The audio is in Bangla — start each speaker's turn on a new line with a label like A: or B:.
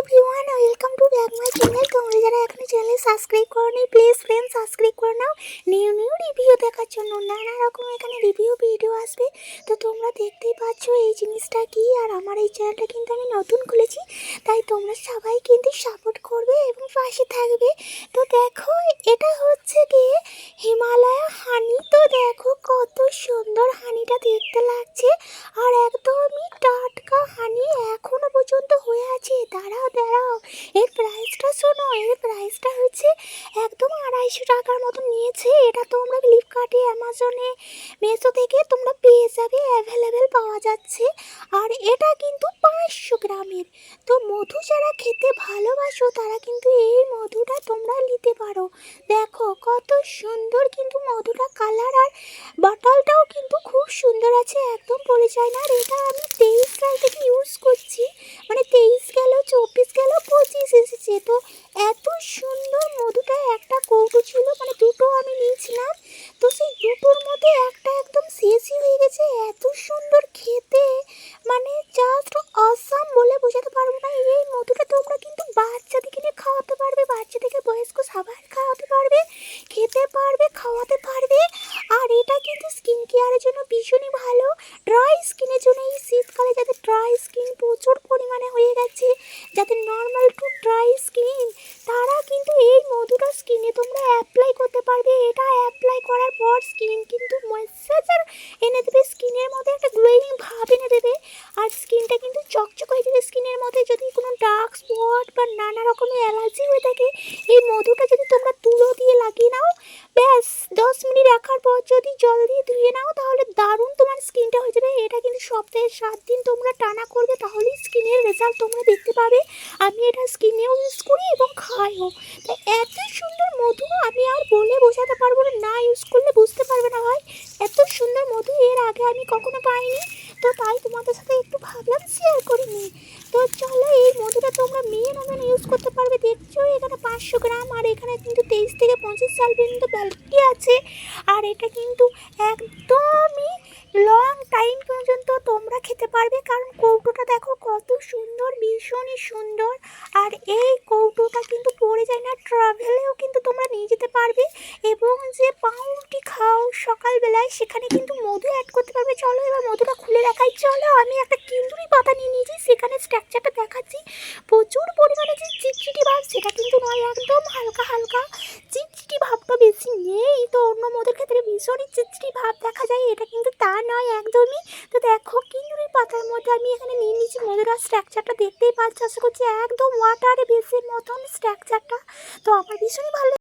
A: Everyone, welcome to back my channel. তোমরা যারা এখনো চ্যানেল সাবস্ক্রাইব করোনি, প্লিজ ফ্রেন্ড সাবস্ক্রাইব করে নাও নিউ রিভিউ দেখার জন্য। নানা রকম এখানে রিভিউ ভিডিও আসবে, তো তোমরা দেখতেই পাচ্ছ এই জিনিসটা কি। আর আমার এই চ্যানেলটা কিন্তু আমি নতুন খুলেছি, তাই তোমরা সবাই কিন্তু সাপোর্ট করবে এবং পাশে থাকবে। তো দেখো, এটা হচ্ছে গিয়ে হিমালয়া হানি। তো দেখো কত সুন্দর হানিটা দেখতে লাগছে, আর একদমই টাটকা হানি এখনো পর্যন্ত হয়ে আছে। দাঁড়াও, এর প্রাইসটা শোনো। এর প্রাইসটা হচ্ছে একদম 250 টাকার মতো নিয়েছে। এটা তোমরা ফ্লিপকার্টে, অ্যামাজনে, মিশো থেকে তোমরা পেয়ে যাবে, অ্যাভেলেবেল পাওয়া যাচ্ছে। আর এটা কিন্তু 500 গ্রামের। তো মধু যারা খেতে ভালোবাসো তারা কিন্তু এই মধুটা তোমরা নিতে পারো। দেখো কত সুন্দর কিন্তু মধুটা কালার, আর বটলটাও কিন্তু খুব সুন্দর আছে, একদম পড়ে যায় না। আর এটা আমি 23 সাল থেকে ইউজ করছি, মানে 23 গেল, 24 গেল, 25 এসেছে। তো এত সুন্দর মধুটা, একটা কৌটো ছিল, মানে দুটো আমি নিয়েছিলাম, তো সেই দুটোর মধ্যে একটা একদম শেষই হয়ে গেছে। এত সুন্দর খেতে, মানে জাস্ট অসাম, বলে বোঝাতে পারবো না। এই মধুটা তোমরা কিন্তু বাচ্চাদেরকে নিয়ে খাওয়াতে পারবে, বাচ্চা থেকে বয়স্ক সবাই খাওয়াতে পারবে, খেতে পারবে, খাওয়াতে পারবে। আর এটা কিন্তু স্কিন কেয়ারের জন্য ভীষণই ভালো। ড্রাই স্কিনের জন্য, এই শীতকালে যাদের ড্রাই স্কিন প্রচুর পরিমাণে হয়ে গেছে, যাদের নর্মাল টু ড্রাই স্কিন, তারা কিন্তু এই মধুটা স্কিনে তোমরা অ্যাপ্লাই করতে পারবে। এটা অ্যাপ্লাই করার পর স্কিন কিন্তু ময়েশ্চারাইজার এনে দেবে, স্কিনের মধ্যে একটা গ্লোয়িং ভাব এনে দেবে, আর স্কিনটা কিন্তু চকচক হয়ে যাবে। স্কিনের মধ্যে যদি কোনো ডার্ক স্পট বা নানা রকমের অ্যালার্জি হয়ে থাকে, এই মধুটা যদি তোমরা তুলো দিয়ে লাগিয়ে নাও, ব্যাস 10 মিনিট রাখার পর যদি জল দিয়ে ধুয়ে নাও, তাহলে দারুণ তোমার স্কিনটা হয়ে যাবে। এটা কিন্তু সপ্তাহে 7 দিন তোমরা টানা করবে, তাহলেই স্কিনের রেজাল্ট তোমরা দেখতে পাবে। আমি এটা স্কিনেও ইউজ করি এবং খাইও। তাই এত সুন্দর মধু আমি আর বলে বোঝাতে পারবো না, না ইউজ করলে বুঝতে পারবে না ভাই। এত সুন্দর মধু এর আগে আমি কখনো পাইনি, তো তাই তোমাদের সাথে একটু ভাবলাম শেয়ার করে নিই। তো চলো, এই মধুটা তোমরা মেয়ে ওমেন ইউজ করতে পারবে। দেখছো এখানে 500 গ্রাম, আর এখানে কিন্তু 23 থেকে 25 সাল পর্যন্ত ভ্যালিডিটি আছে। আর এটা কিন্তু একদমই লং টাইম পর্যন্ত তোমরা খেতে পারবে, কারণ কৌটোটা দেখো কত সুন্দর, ভীষণই সুন্দর। আর এই কৌটোটা কিন্তু পড়ে যায় না, ট্রাভেলেও কিন্তু তোমরা নিয়ে যেতে পারবে। এবং যে পাউরুটি খাও সকালবেলায়, সেখানে কিন্তু মধু অ্যাড করতে পারবে। চলো এবার মধুটা খুলে দেখাই। চলো, আমি একটা কিন্দুরি পাতা নিয়ে নিয়েছি, সেখানে স্ট্রাকচারটা দেখাচ্ছি। প্রচুর পরিমাণে যে চিটচিটি ভাব, সেটা কিন্তু নয়, একদম হালকা হালকা চিটচিটি ভাবটা বেশি নেই। তো অন্য মধুর ক্ষেত্রে ভীষণই চিটচিটি ভাব দেখা যায়, এটা কিন্তু তা নয় একদমই। তো দেখো কিন্দুরি পাতার মধ্যে আমি এখানে নিয়ে নিয়েছি মধুর, স্ট্রাকচারটা দেখতেই পাচ্ছ। আশা করছি একদম ওয়াটারে বেসের মতন স্ট্রাকচারটা। তো আমার ভীষণই ভালো